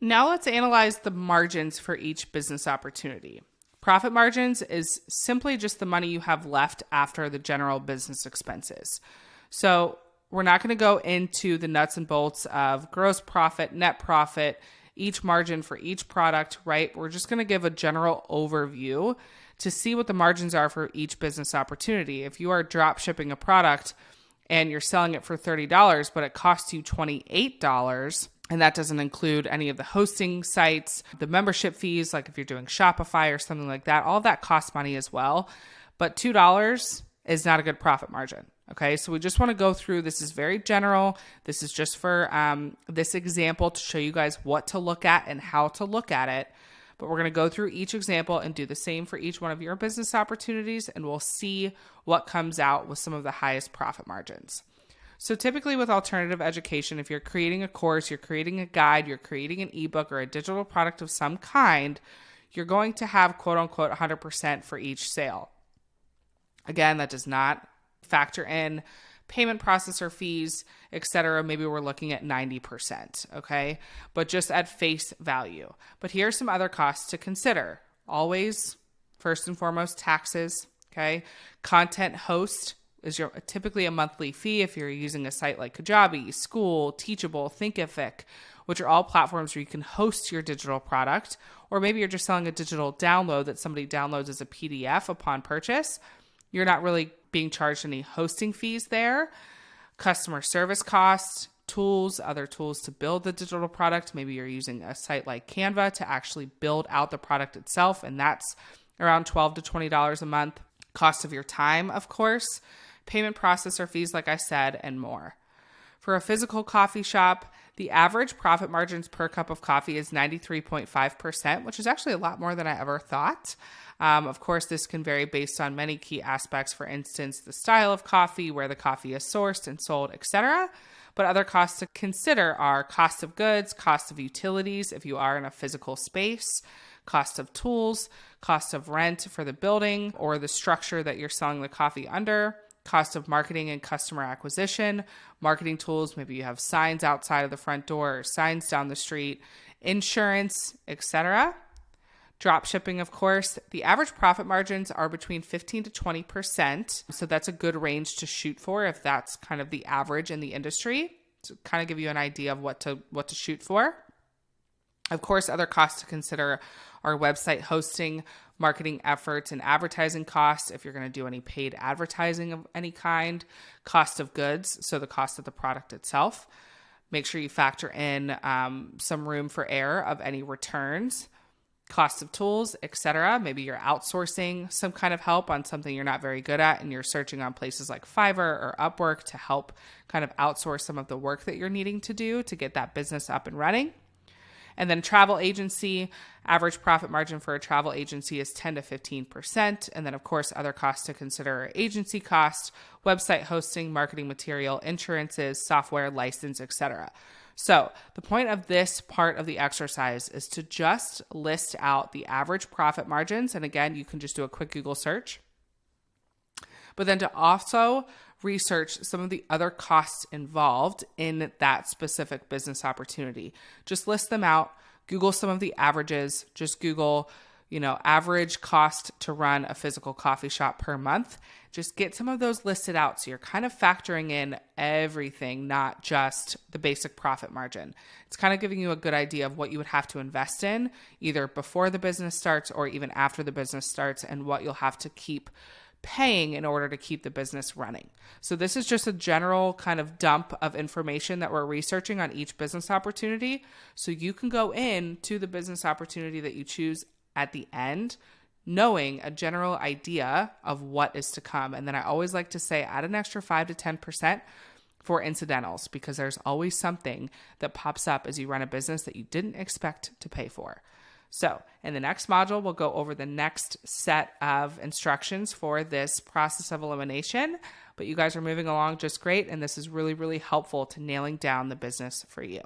Now let's analyze the margins for each business opportunity. Profit margins is simply just the money you have left after the general business expenses. So we're not going to go into the nuts and bolts of gross profit, net profit, each margin for each product, right? We're just going to give a general overview to see what the margins are for each business opportunity. If you are drop shipping a product and you're selling it for $30, but it costs you $28, and that doesn't include any of the hosting sites, the membership fees, like if you're doing Shopify or something like that, all of that costs money as well. But $2 is not a good profit margin. Okay, so we just want to go through, this is very general. This is just for this example to show you guys what to look at and how to look at it. But we're going to go through each example and do the same for each one of your business opportunities, and we'll see what comes out with some of the highest profit margins. So typically with alternative education, if you're creating a course, you're creating a guide, you're creating an ebook or a digital product of some kind, you're going to have quote unquote 100% for each sale. Again, that does not factor in payment processor fees, etc. Maybe we're looking at 90%, okay? But just at face value. But here are some other costs to consider. Always, first and foremost, taxes, okay? Content host is typically a monthly fee if you're using a site like Kajabi, School, Teachable, Thinkific, which are all platforms where you can host your digital product. Or maybe you're just selling a digital download that somebody downloads as a PDF upon purchase. You're not really being charged any hosting fees there. Customer service costs, tools, other tools to build the digital product. Maybe you're using a site like Canva to actually build out the product itself, and that's around $12 to $20 a month. Cost of your time, of course, payment processor fees, like I said, and more. For a physical coffee shop, the average profit margins per cup of coffee is 93.5%, which is actually a lot more than I ever thought. Of course, this can vary based on many key aspects, for instance, the style of coffee, where the coffee is sourced and sold, etc. But other costs to consider are cost of goods, cost of utilities if you are in a physical space, cost of tools, cost of rent for the building or the structure that you're selling the coffee under, cost of marketing and customer acquisition, marketing tools, maybe you have signs outside of the front door or signs down the street, insurance, etc. Drop shipping, of course, the average profit margins are between 15 to 20%. So that's a good range to shoot for if that's kind of the average in the industry, to kind of give you an idea of what to shoot for. Of course, other costs to consider are website hosting, marketing efforts, and advertising costs if you're going to do any paid advertising of any kind, cost of goods, so the cost of the product itself. Make sure you factor in some room for error of any returns, cost of tools, etc. Maybe you're outsourcing some kind of help on something you're not very good at and you're searching on places like Fiverr or Upwork to help kind of outsource some of the work that you're needing to do to get that business up and running. And then travel agency, average profit margin for a travel agency is 10 to 15%. And then, of course, other costs to consider are agency costs, website hosting, marketing material, insurances, software, license, etc. So the point of this part of the exercise is to just list out the average profit margins. And again, you can just do a quick Google search. But then to also research some of the other costs involved in that specific business opportunity. Just list them out, Google some of the averages, just Google, average cost to run a physical coffee shop per month. Just get some of those listed out so you're kind of factoring in everything, not just the basic profit margin. It's kind of giving you a good idea of what you would have to invest in either before the business starts or even after the business starts, and what you'll have to keep paying in order to keep the business running. So this is just a general kind of dump of information that we're researching on each business opportunity. So you can go into the business opportunity that you choose at the end, knowing a general idea of what is to come. And then I always like to say add an extra 5 to 10% for incidentals, because there's always something that pops up as you run a business that you didn't expect to pay for. So in the next module, we'll go over the next set of instructions for this process of elimination, but you guys are moving along just great. And this is really, really helpful to nailing down the business for you.